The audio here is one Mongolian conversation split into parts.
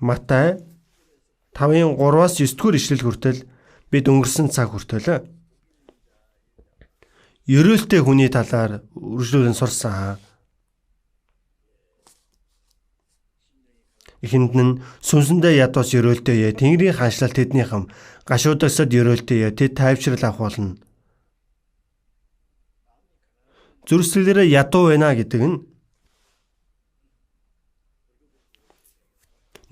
Матай 5:3-9 дугаар ишлэл хүртэл бид өнгөрсөн цаг хүртэл ерөөлтэй хүний талаар үргэлжлүүлэн сурсан. Эхэнд нь сүнсэндээ ядуус ерөөлтэй Тэнгэрийн ханшлалт тэдний хам гашуудагсад ерөөлтэй тэд тайвшрал авах болно. Зүрхсэлээрээ ядуу байна гэдэг нь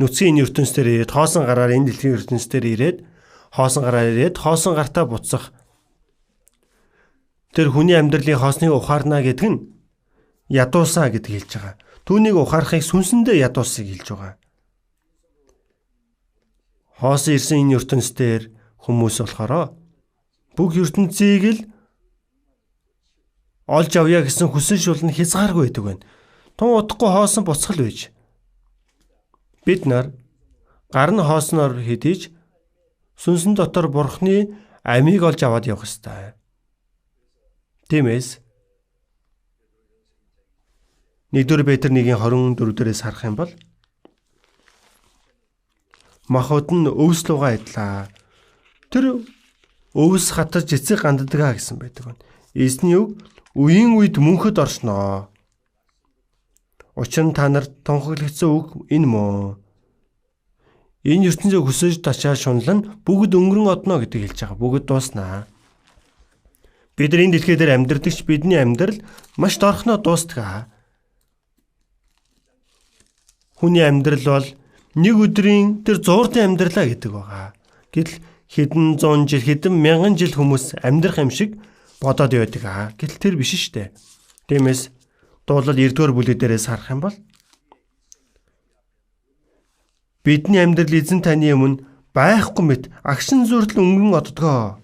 нүцгийн ертөнцийн ирээд хоосон гараар энэ дэлхийн ертөнцийн ирээд хоосон гараар ирээд хоосон гартаа буцах тэр хүний амьдралын хоосныг ухаарна гэдэг нь ядуусаа гэдэг хэлж байгаа. Түүнийг ухаарахыг сүнсэндээ ядуусыг хэлж байгаа. Хоосон ирсэн энэ ертөнцийн хүмүүс болохоор бүх ертөнцийг л олж авъя гэсэн хүсэл шулн хязгааргүй байдаг байна. Тун удахгүй хоосон буцхал байж. Бид нар гар нь хоосноор хэдиж сүнсэн дотор Бурхны амийг олж аваад явах ёстой. Тиймээс 1-р Петр 1:24 дээрээс харах юм бол махуд нь өвс лугаа идлаа. Тэр өвс хатаж эцэг ганддгаа гэсэн байдаг байна. Эзний үг үеийн үед мөнхөд орсноо. Учир нь та нарт тунхаглагдсан үг энэ мөн. Энэ ертөнцийг хүсэж ташаа шунлан бүгд өнгөрөн одно гэдэг хэлж байгаа. Бүгд дууснаа. Бид энэ дэлхий дээр амьдрдагч бидний амьдрал маш дорхноо дуустгаа. Хүний амьдрал бол нэг өдрийн тэр зууртын амьдралаа гэдэг байгаа. Гэтэл хэдэн зуун жил, хэдэн мянган жил хүмүүс амьдрах юм шиг бодоод байдаг. Гэтэл тэр биш шүү дээ. Тиймээс дуулал 9-р бүлэг дээрээс харах юм бол бидний амьдрал эзэн таны өмнө байхгүй мэт агшин зүртэл өнгөн оддгоо.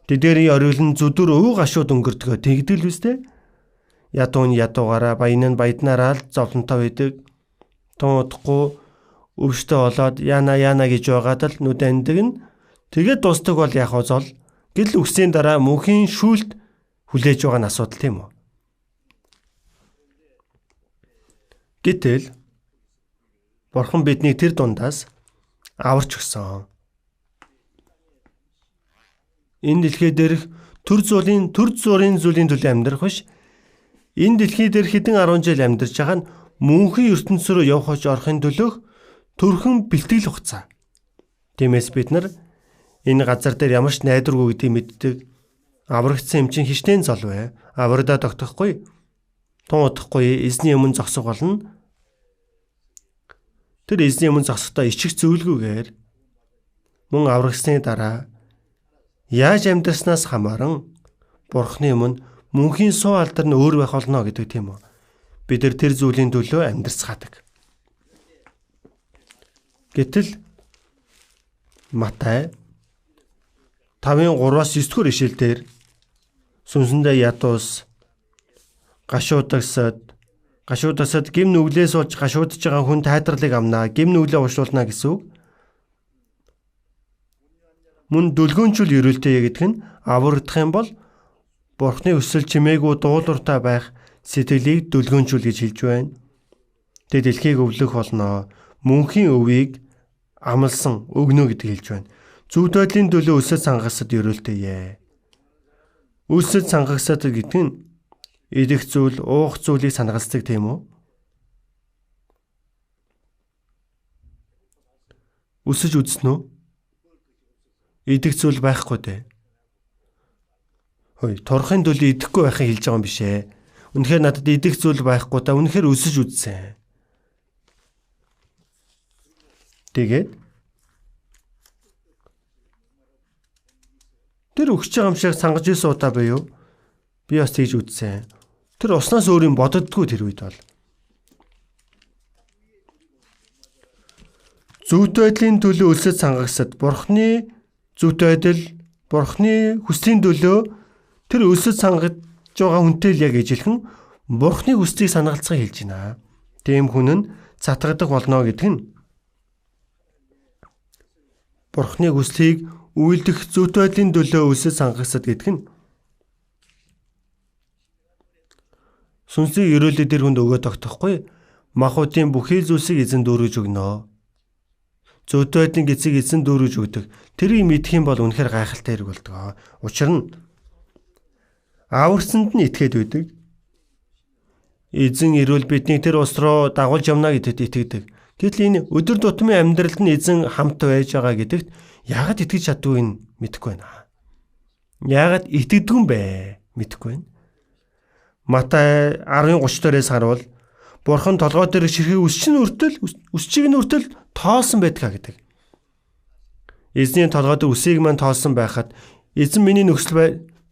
Тэдэрийн орилон зүдүр өвөг гашууд өнгөрдгөө тэгдэл үстэй. Ядуу нь ядуугаараа баян нь баяднаараа л зовлонтой байдаг. Тун удахгүй өвчтөе болоод яна гэж байгаад л нүд андаг нь тэгээд дуустдаг бол яг зол гэл үсгийн дараа мөнхийн шүүлт хүлээж байгаа нь асуудал тийм үү. Гэтэл Бурхан биднийг тэр дундаас аварч өгсөн. Энэ дэлхий дээрх төр зургийн зүйлийн төлөө амьдрах биш. Энэ дэлхий дээр хэдэн 10 жил амьдарч байгаа нь мөнхийн ертөнц рүү явж орохын төлөө төрхөн бэлтгэл хугацаа. Тиймээс бид нар энэ газар дээр ямар ч найдваргүй гэдгийг мэддэг. Аврагдсан юм чинь хичнээн зол бай. Аврагдаа тогтохгүй. Тун удахгүй эзний өмнө зогсох болно. Тэр эзний өмнө зогсохдоо ичих зөвлгүйгээр мөн аврагсны дараа яаж амьдрснаас хамааран Бурхны өмнө мөнхийн суу алдар нь өөр байх болно гэдэг тийм үү. Бид тэр зүйлийн төлөө амьдрцгаадаг. Гэтэл Матай 5:3-9 дугаар ишлэлдэр сүнсэндээ ядуус гашуудасад гим нүглээс болж гашуудж байгаа хүн тайдралыг амнаа, гим нүглээ уушлуулна гэсэн үг. Мөн дүлгөөнчүүл ерөөлтэй гэдэг нь аврагдах юм бол Бурхны өсөл чимээгүй дуулууртай байх сэтгэлийг дүлгөөнчүүл гэж хэлж байна. Тэд дэлхийг өвлөх болно. Мөнхийн өвийг амлсан өгнө гэдэг хэлж байна. Зүв байдлын төлөө өсөж сангасад ерөөлтэй. Өсөж сангасад гэдэг нь идэх зүйл, уух зүйлийг санагалцдаг тийм үү? Өсөж үзсэн үү? Идэх зүйл байхгүй дээ. Турхын төлөө идэхгүй байхыг хэлж байгаа юм биш ээ. Үнэхээр надад идэх зүйл байхгүй та үнэхээр өсөж үзсэн. Тэгээд тэр өгч байгаа юм шиг сангаж ирсэн удаа буюу би бас тийж үзсэн. Тэр уснаас өөр юм боддоггүй тэр үед бол. Зөвхт байдлын төлөө өлсөж сангагсад Бурхны зөвхт байдал, Бурхны хүслийн төлөө тэр өлсөж сангаж байгаа хүнтэй л яг ижилхэн Бурхны хүслийг санагалцахыг хэлж байна. Тийм хүн нь цатгадах болно гэдэг нь Бурхны хүслийг үйлдэх зөвхт байдлын төлөө өлсөж сангагсад гэдэг нь сүнсийг ерөөлөд тэр хүнд өгөө тогтохгүй махбодын бүхий зүйлсийг эзэн дүүргэж өгнө. Зүйтэй байдлын гэцийг эзэн дүүргэж өгдөг. Тэрийг мэдэх юм бол үнэхээр гайхалтай хэрэг болдог. Учир нь аварцсанд нь итгээд байдаг. Эзэн ирвэл бидний тэр ус руу дагуулж явна гэдэгт итгэдэг. Гэтэл энэ өдөр тутмын амьдралд нь эзэн хамт байж байгаа гэдэгт яагаад итгэж чаддгийг мэдэхгүй байна. Яагаад итгэдэг юм бэ? Мэдэхгүй байна. Матай 10:30-оос харуул Бурхан толгой дээр ширхэг үсчийг нь хүртэл тоолсон байдгаа гэдэг. Эзний толгой дээр үсийг маань тоолсон байхад эзэн миний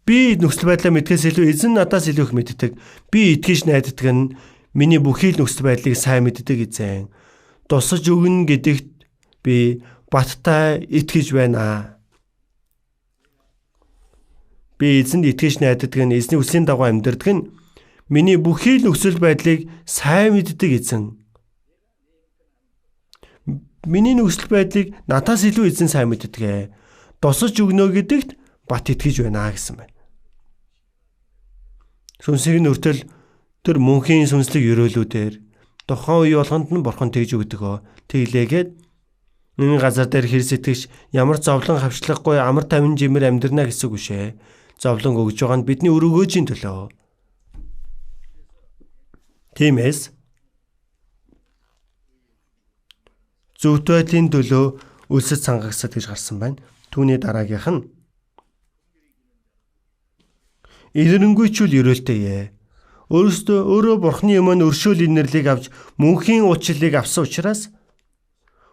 би нөхцөл байдлаа мэдхээс илүү эзэн надаас илүү их мэддэг. Би итгэж найддаг нь миний бүхий л нөхцөл байдлыг сайн мэддэг эзэн. Тусаж өгнө гэдэгт би баттай итгэж байна. Би эзэнд итгэж найддаг нь эзний үсгийн дагуу амьдардаг нь миний бүхий л нөхцөл байдлыг сайн мэддэг эзэн. Миний нөхцөл байдлыг надаас илүү эзэн сайн мэддэг. Тусаж өгнө гэдэгт бат итгэж байна гэсэн байна. Сүнсийг нь өртөл тэр мөнхийн сүнслэг өрөөлүүдээр тухайн үе болгонд нь Бурхан тэгж өгдөг. Тэглээгээд энэ газар дээр хэр сэтгэж ямар зовлон хавчлахгүй амар тайван жимээр амьдрна гэсэн үг шээ. Зовлон өгж байгаа нь бидний өрөөгөөжийн төлөө. Тиймээс зөвхт байдлын төлөө үлсэж сангагсад гэж гарсан байна. Түүний дараагийнх нь Илэрнгүйчүүл ерөөлтэйе. Өөрөө Бурхны өмнө өршөөл инэрлийг авч мөнхийн уучлалыг авсан учраас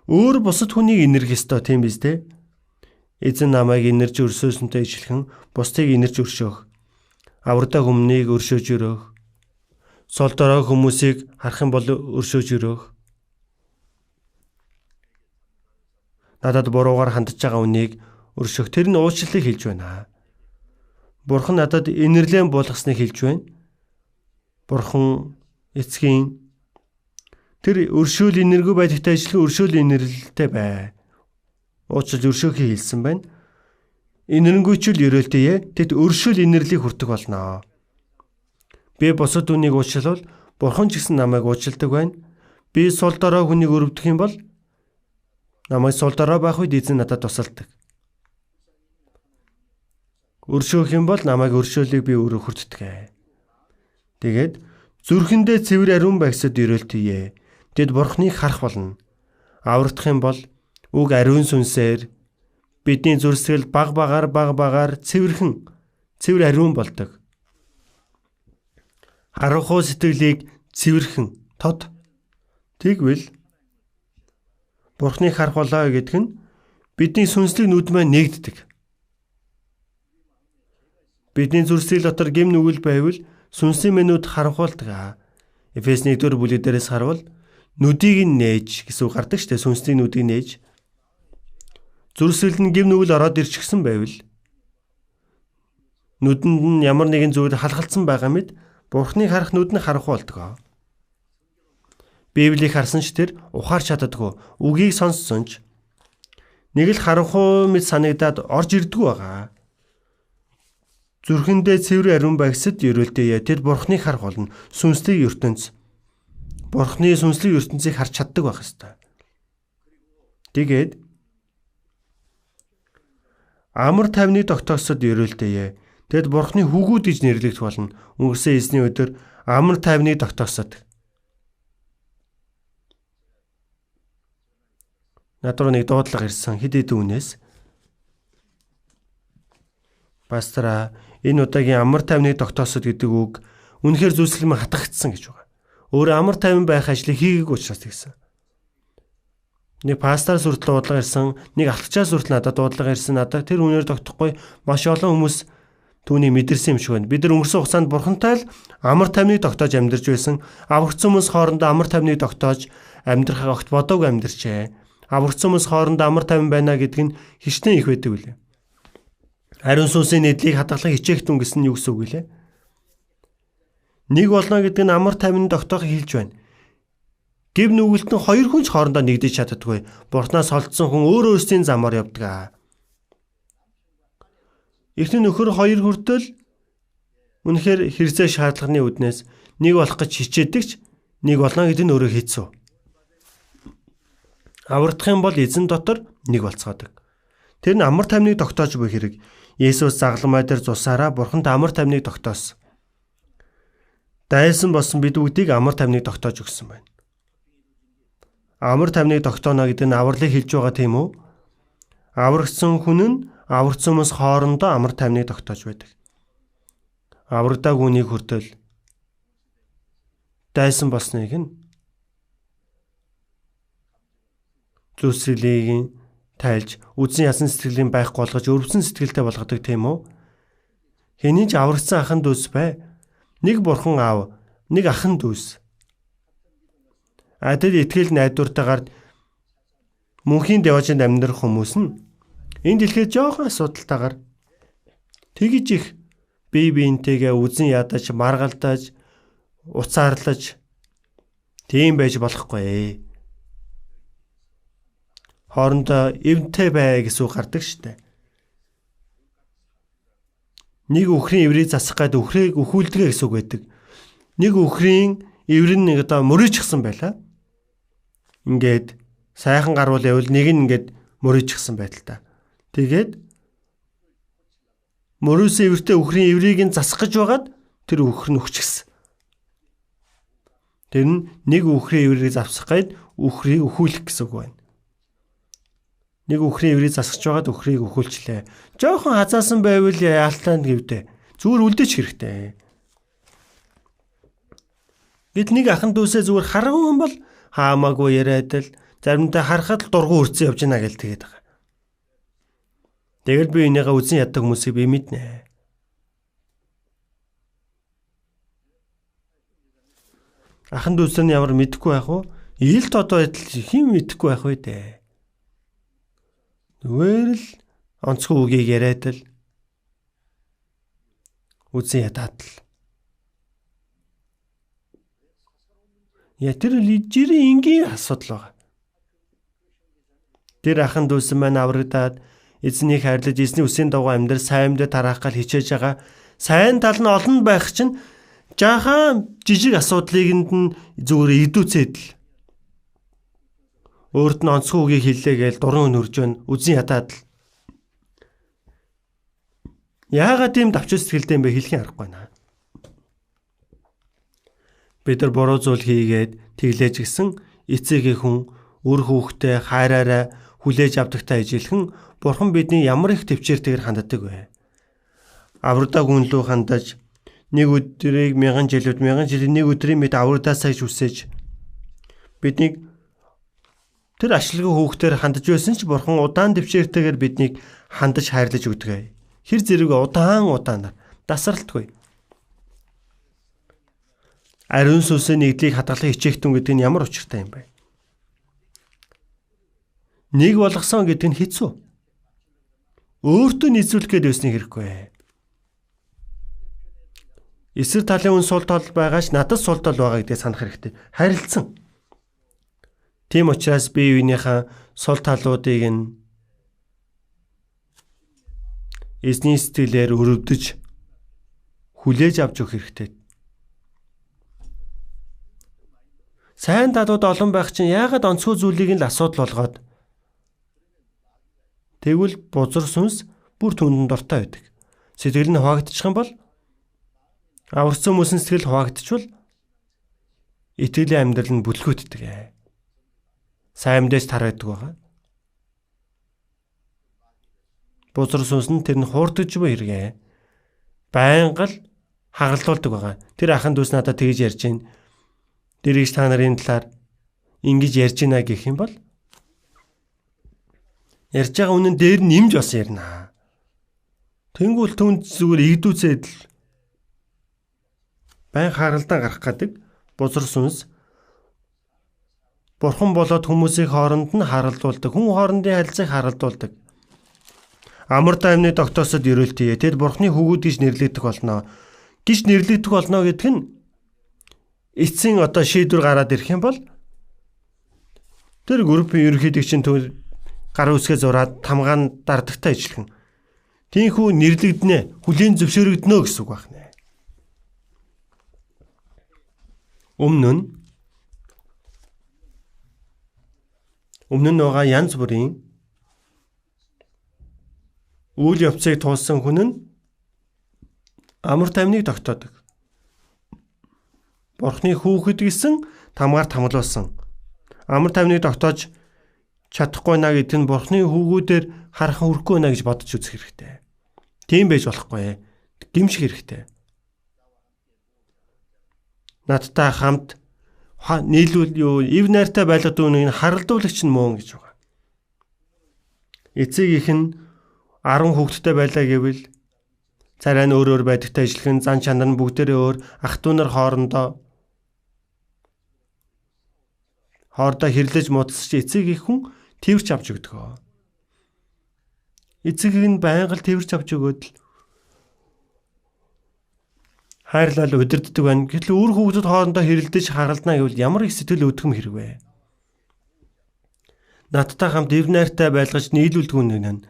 өөр бусад хүнийг инэрх ёстой тийм биз дээ. Эзэн намайг инэрж өршөөсөнтэй ижилхэн бусдыг инэрж өршөөх. Аврагдаа хүмүүнийг өршөөж өрөөх. Сул дорой хүмүүсийг харах юм бол өршөөж өрөөх. Надад буруугаар хандж байгаа үнийг өршөөх. Тэр нь уучлалыг хэлж байна. Бурхан надад инэрлэн болгосныг хэлж байна. Бурхан эцгийн тэр өршөөл инэргүй байдагтай ижилхэн өршөөл инэрлэлтэй бай. Уучлал өршөөхийг хэлсэн байна. Инэрэнгүйчүүл ерөөлтэйе. Тэд өршөөл инэрлийг хүртэх болно. Би бусад үнийг уучлал Бурхан ч гэсэн намайг уучладаг байна. Би сул дорой хүнийг өрөвдөх юм бол намайг сул дорой байх үед эзэн надад тусалдаг. Өршөөх юм бол намайг өршөөлийг би өөрөө хүртдэг. Тэгээд зүрхэндээ цэвэр ариун байгсад ерөөлтөе. Тэд Бурхныг харах болно. Аврагдах юм бол үг ариун сүнсээр бидний зүрсгэл баг багаар цэвэр ариун болдог. Харанхуй сэтгэлийг цэвэрхэн тод. Тэгвэл Бурхныг харах болоо гэдэг нь бидний сүнслэг нүд маань нэгддэг. Бидний зүрсгэл дотор гэм нүгэл байвал сүнсийн мэнүүд харанхуйлдаг. Эфес 1-р бүлэг дээрээс харвал нүдийг нь нээж гэсэн үг гардаг шүү дээ. Сүнсний нүдийг нээж. Зүрсгэлд нь гэм нүгэл ороод ирчихсэн байвал нүдэнд нь ямар нэгэн зүйл халахалцсан байгаа мэд Бурхныг харах нүд нь харанхуй болдог. Библийг харсан ч тэр ухаарч чаддаггүй. Үгийг сонссон ч нэг л харанхуй мэд санагдаад орж ирдэггүй байгаа. Зүрхэндээ цэвэр ариун байгсад ерөөлтэйе. Тэд Бурхныг харах болно. Сүнслэг ертөнц. Бурхны сүнслэг ертөнцийг харж чаддаг байх ёстой. Тэгээд амар тайвныг тогтоосод ерөөлтэйе. Тэд Бурхны хүүгүүд гэж нэрлэгдэх болно. Өнгөрсөн эзний өдөр амар тайвныг тогтоосод. Надад нэг дуудлага ирсэн хэд хэдэн үнээс. Пастора энэ удаагийн амар тайвныг тогтоосод гэдэг үг үнэхээр зүйлсэлмэн хатгагдсан гэж байгаа. Өөрөө амар тайван байх ажлыг хийгээгүй учраас тэгсэн. Нэг пастор сүртэл дуудлага ирсэн, нэг алтчаа сүртэл надад дуудлага ирсэн. Надад тэр үнээр тогтохгүй маш олон хүмүүс түүнийг мэдэрсэн юм шиг байна. Бид нар өнгөрсөн хугацаанд Бурхантай л амар тайвныг тогтоож амьдарч байсан. Аврагдсан хүмүүс хоорондоо амар тайвныг тогтоож амьдрахаа огт бодоогүй амьдарчээ. Аврагдсан хүмүүс хоорондоо амар тайван байна гэдэг нь хичнээн их байдаг үлээ. Ариун сүнсийн нэдлийг хадгалах хичээх түн гэсэн нь юу гэсэн үг вэ? Нэг болно гэдэг нь амар тайван тогтоохыг хэлж байна. Гэв нүгэлтэн хоёр хүн ч хоорондоо нэгдэж чаддаггүй. Бурхнаас холдсон хүн өөр өөрсдийн замаар явдаг. Эхний нөхөр хоёр хүртэл үнэхээр хэрэгцээ шаардлагын үднээс нэг болох гэж хичээдэгч нэг болно гэдэг нь өөрөө хэцүү. Аврагдах юм бол эзэн дотор нэг болцгоодог. Тэр нь амар тайвныг тогтоож буй хэрэг. Есүс загламай дээр цусаараа бурханд амар тайвныг тогтоосон. Дайсан болсон бид бүгдийг амар тайвныг тогтоож өгсөн байна. Амар тайвныг тогтооно гэдэг нь авралыг хэлж байгаа тийм үү? Аврагдсан хүн нь аврагдсан хүмүүс хоорондоо амар тайвныг тогтоож байдаг. Аврагдааг үнийг хүртэл дайсан болсныг нь зүсрэлийг тайлж үзэн ясан сэтгэлийн байхгүй болгож өвөрсөн сэтгэлтэй болгодог тийм үү? Хэний ч аврагдсан ахын дүүс бай. Нэг бурхан аав, нэг ахын дүүс. Адил итгэл найдвартайгаар мөнхийн деважинд амьдрах хүмүүс нь энэ дэлхийд жоохон асуудалтайгаар тэгж их бие биентэйгээ үзэн ядаж, маргалдаж, уцаарлаж тийм байж болохгүй. Хоорондоо эвнтэй бай гэсэн үг гардаг штэ. Нэг үхрийн иврийг засах гээд үхрийг өхүүлдэгэ гэсэн үг байдаг. Нэг үхрийн ивэр нь одоо мөрөөчихсөн байлаа. Ингээд сайхан гарвал явал нэг нь ингээд мөрөөчихсөн байдалтай. Тэгээд мөрөөсөн ивэртэй үхрийн иврийг нь засах гэж байгаад тэр үхэр нь өгчихсэн. Тэр нь нэг үхрийн иврийг завсах гээд үхрийг өхүүлэх гэсэн үг байна. Нэг үхрийн иврийг засах гэж байгаад үхрийг өхүүлчлээ. Жохон хазаасан байвал яалтаанд гэвдэ. Зүгээр үлдээч хэрэгтэй. Гэтэл нэг ахын дүүсээ зүгээр харгуун бол хаамаагүй яриад л заримдаа харахад л дургуун үрцэн явж гинэ гэж тэгээд байгаа. Тэгэл би энийгээ үзэн яддаг хүмүүсийг би мэднэ. Ахын дүүс нь ямар мэдэхгүй байх вэ? Ил тодоо байтал хэн мэдэхгүй байх вэ дээ. Зүгээр л онцгой үгийг яриад л үзэн ядаад л. Тэр жирийн энгийн асуудал байгаа. Тэр ахын дүүсэн маань аврагдаад эзнийг хайрлаж эзний үсийн дагуу амьдрал сайн мэдээ тараах гал хичээж байгаа. Сайн тал нь олон байх чинь жаахан жижиг асуудлыг нь зүгээр идүүцээд л. Өөрт нь онцгой үгийг хэллээ гээл дуран өнөрж байна. Үзэн ядаад л. Яагаад тийм давчил сэтгэлтэй юм бэ хэлхийн аргагүй наа. Бид нар буруу зүйл хийгээд тэглэж гисэн эцэгийн хүн үр хүүхдээ хайраараа хүлээж авдагтай ижилхэн бурхан бидний ямар их төвчээртэйгээр ханддаг вэ? Аврагдааг үнлүү хандаж нэг өдрийг 1000 жилүүд 1000 жилийн нэг өдрийн мэд аврагдаасаа гэж үсэж биднийг тэр ашлалгүй хүүхдээр хандаж байсан ч бурхан удаан төвчээртэйгээр биднийг хандаж хайрлаж өгдөг. Хэр зэрэг удаанаар дасралтгүй. Ариун сүнсийн нэгдлийг хадгалах хичээхтэн гэдэг нь ямар учиртай юм бэ? Нэг болгосон гэдэг нь хэцүү. Өөртөө нийцүүлэх гээд байсныг хэрэггүй. Эсрэг талын үн сул тал байгаач надад сул тал байгаа гэдгийг санах хэрэгтэй. Харилцсан. Тийм учраас бие биенийхээ сул талуудыг нь эзний сэтгэлээр өрөвдөж хүлээж авч өгөх хэрэгтэй. Сайн талууд олон байх чинь яагаад онцгой зүйлийг нь л асуудал болгоод тэгвэл бузар сүнс бүр түндэн дортой байдаг. Сэтгэл нь хуваагдчих юм бол аварцсан хүмүүсийн сэтгэл хуваагдчихвал итгэлийн амьдрал нь бүтлгүүтдэг. Сайн мэдээж тараадаг байгаа. Бузар сүнс нь тэр нь хуурдаж буй хэрэгэ. Байнга л хагалдуулдаг байгаа. Тэр ахын дүүс надад тэгж ярьж байна. Дэрэгч та нарын талаар ингэж ярьж байна гэх юм бол ярьж байгаа үнэн дээр нэмж бас ярина. Тэнгүүл түнд зүгээр игдүүцээд л байн харалдаа гарах гэдэг бузар сүнс бурхан болоод хүмүүсийн хооронд нь харалдуулдаг. Хүн хоорондын харилцааг харалдуулдаг. Амар тайвны тогтоосод өрөөлтөө тэд бурхны хөвгүүд гэж нэрлэгдэх болно. Гэж нэрлэгдэх болно гэдэг нь эцсийн шийдвэр гараад ирэх юм бол тэр группийн ерөнхийлөгчийн төв гар үсгээ зураад тамгаан дардагтай ижилхэн. Тийхүү нэрлэгдэнэ, хүлийн зөвшөөрөгдөнө гэсэн үг байна. Өмнө нь Өмнө нь байгаа янз бүрийн үйл явцыг туулсан хүн нь амар тайвныг тогтоодог. Бурхны хүүхэд гэсэн тамгаар тамлуулсан. Амар тайвныг тогтоож чадахгүй наа гэдэг нь Бурхны хүүгүүдээр харах хүрхгүй наа гэж бодож үзэх хэрэгтэй. Тийм байж болохгүй. Гимших хэрэгтэй. Надтай хамт нийлүүл ив найртай байлгад үүнийг харалдуулагч нь мөн гэж байгаа. Эцэг их нь 10 хүүхэдтэй байлаа гэвэл царай нь өөр байдагтай ажиллах, зан чанар нь бүгдээрээ өөр, ах トゥ нар хоорондоо хэрлэж муудсаж эцэг их хүн тэрч авч өгдөг. Эцэг нь байнга л тэрч авч өгөөд л хайрлал удирддаг байна. Гэтэл өөр хүүхдүүд хоорондоо хэрэлдэж харалдана гэвэл ямар их сэтгэл өвдгөм хэрвээ. Надтай хамт ив найртай байлгаж нийлүүлдэг үнэн нь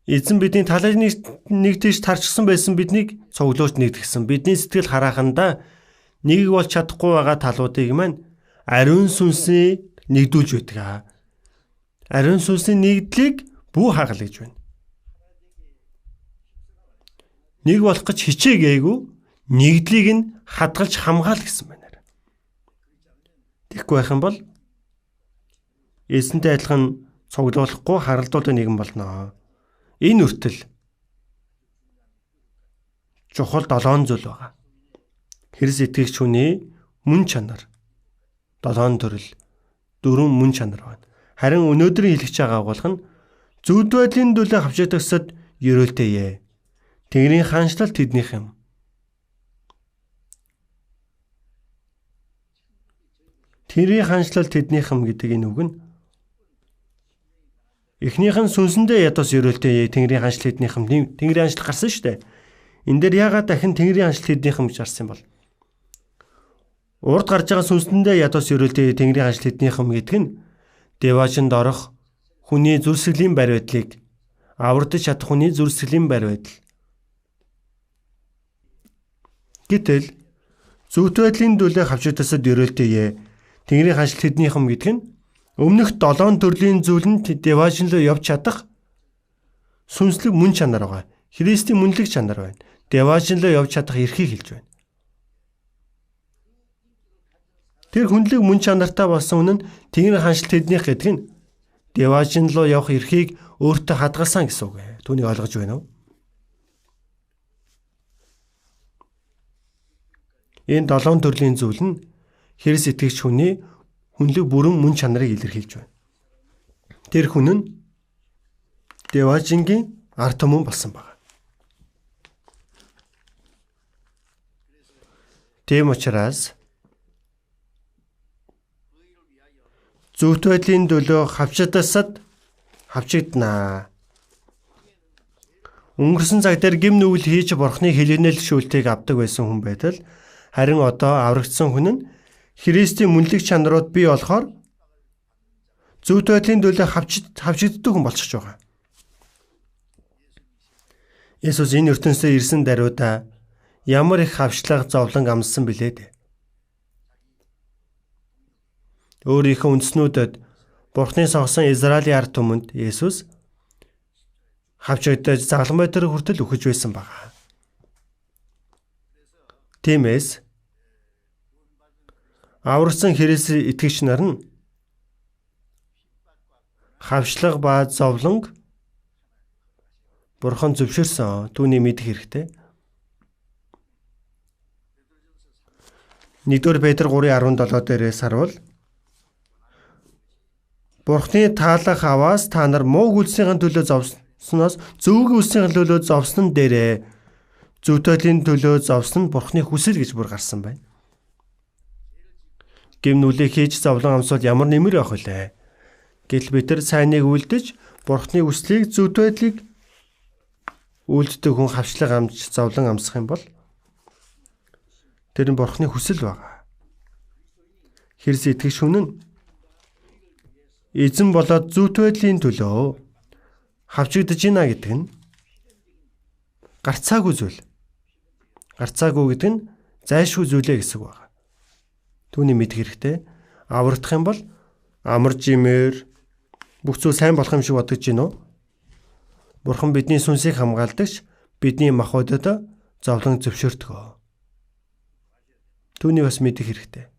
эзэн бидний талын нэгтгэж тарчсан байсан биднийг цуглуулж нэгтгэсэн. Бидний сэтгэл харааханда нэг бол чадахгүй байгаа талуудыг маань ариун сүнсээ нэгдүүлж байдаг. Ариун сүнсийн нэгдлийг бүү хагалж байна. Нэг болох гэж хичээгээгүй нэгдлийг нь хадгалж хамгаал гэсэн байна. Тэгэхгүй байх юм бол эзэнтэй адилхан цуглуулахгүй харалдуулдаг нэгэн болно. Энэ үртэл чухал 7 зүйл байгаа. Христ итгэгч хүний мөн чанар 7 төрөл 4 мөн чанар байна. Харин өнөөдрийн хэлж байгаа агуулга нь зөвд байдлын төлөө хавчаадагсад ерөөлтэйе. Тэнгэрийн хаанчлал тэднийх юм. Тэрийн хаанчлал тэднийх юм гэдэг энэ үг нь эхнийх нь сүнсэндээ ядаас ерөөлтэй Тэнгэрийн хаанчлал тэднийх юм. Тэнгэрийн хаанчлал гарсан шүү дээ. Энэ дээр яагаад дахин Тэнгэрийн хаанчлал тэднийх юм гэж гарсан юм бол? Урд гарч байгаа сүнсэндээ ядаас ерөөлтэй Тэнгэрийн хаанчлал тэднийх юм гэдэг нь деважинд орох хүний зүрх сэтгэлийн барь байдлыг аврагдаж чадах хүний зүрх сэтгэлийн барь байдал. Гэтэл зөвхт байдлын төлөө хавчаатасад ерөөлтэйе. Тэнгэрийн хаанчлал тэднийх юм гэдэг нь өмнөх 7 төрлийн зүйл нь деважин руу явж чадах сүнслэг мөн чанар байгаа. Христийн мөнлөг чанар байна. Деважин руу явж чадах эрхийг хэлж байна. Тэр хүнлэг мөн чанартай болсон хүн нь Тэнгэрийн хаанчлал тэднийх гэдэг нь деважин руу явах эрхийг өөртөө хадгалсан гэсэн үг. Түүнийг ойлгож байна уу? Энэ 7 төрлийн зүйл нь Христ итгэгч хүний хүнлэг бүрэн мөн чанарыг илэрхийлж байна. Тэр хүн нь деважингийн ард түмэн болсон байна. Тийм учраас зөвхт байдлын төлөө хавчаатасад хавчигдана. Өнгөрсөн цаг дээр гим нүгэл хийж Бурхны хэлэгнэл шүүлтийг авдаг байсан хүн байтал харин одоо аврагдсан хүн нь Христийн мөнлөг чанарууд бий болохоор зөвхт байдлын төлөө хавчигддаг хүн болчихж байгаа. Есүс энэ ертөнцөд ирсэн даруйда ямар их хавчлага зовлон амссан билээ дээ. Өөрийнхөө үндэснүүдэд Бурхны сонгосон Израилийн ард түмэнд Есүс хавчигдаж загламбай дээр хүртэл өгч байсан байна. Тиймээс аврагдсан Христ итгэгч нар нь хавчлага ба зовлонг Бурхан зөвшөөрсөн. Түүний мэдэх хэрэгтэй. 1-р Петр 3:17 дээрээс харуул Бурхны таалах аваас та нар муу үлсийн төлөө зовсноос зөвхөн үлсийн төлөө зовсон дээрээ зөвхт байдлын төлөө зовсон нь Бурхны хүсэл гэж бүр гарсан байна. Гим нүлээ хийж зовлон амсвал ямар нэмэр байх вүлээ. Гэтэл бид нар сайныг үлдэж Бурхны хүслийг зөвхт байдлыг үлддэг хүн хавчлага амж зовлон амсах юм бол тэр нь Бурхны хүсэл байгаа. Христ итгэж хүн нь эзэн болоод зөвхт байдлын төлөө хавчигдаж байна гэдэг нь гарцаагүй зүйл. Гарцаагүй гэдэг нь зайлшгүй зүйлээ гэсэн үг байна. Түүний мэдэх хэрэгтэй. Аврагдах юм бол амар жимээр бүх зүйл сайн болох юм шиг бодож байна уу? Бурхан бидний сүнсийг хамгааладагч, бидний махбодод зовлон зөвшөөрдөг. Түүнийг бас мэдэх хэрэгтэй.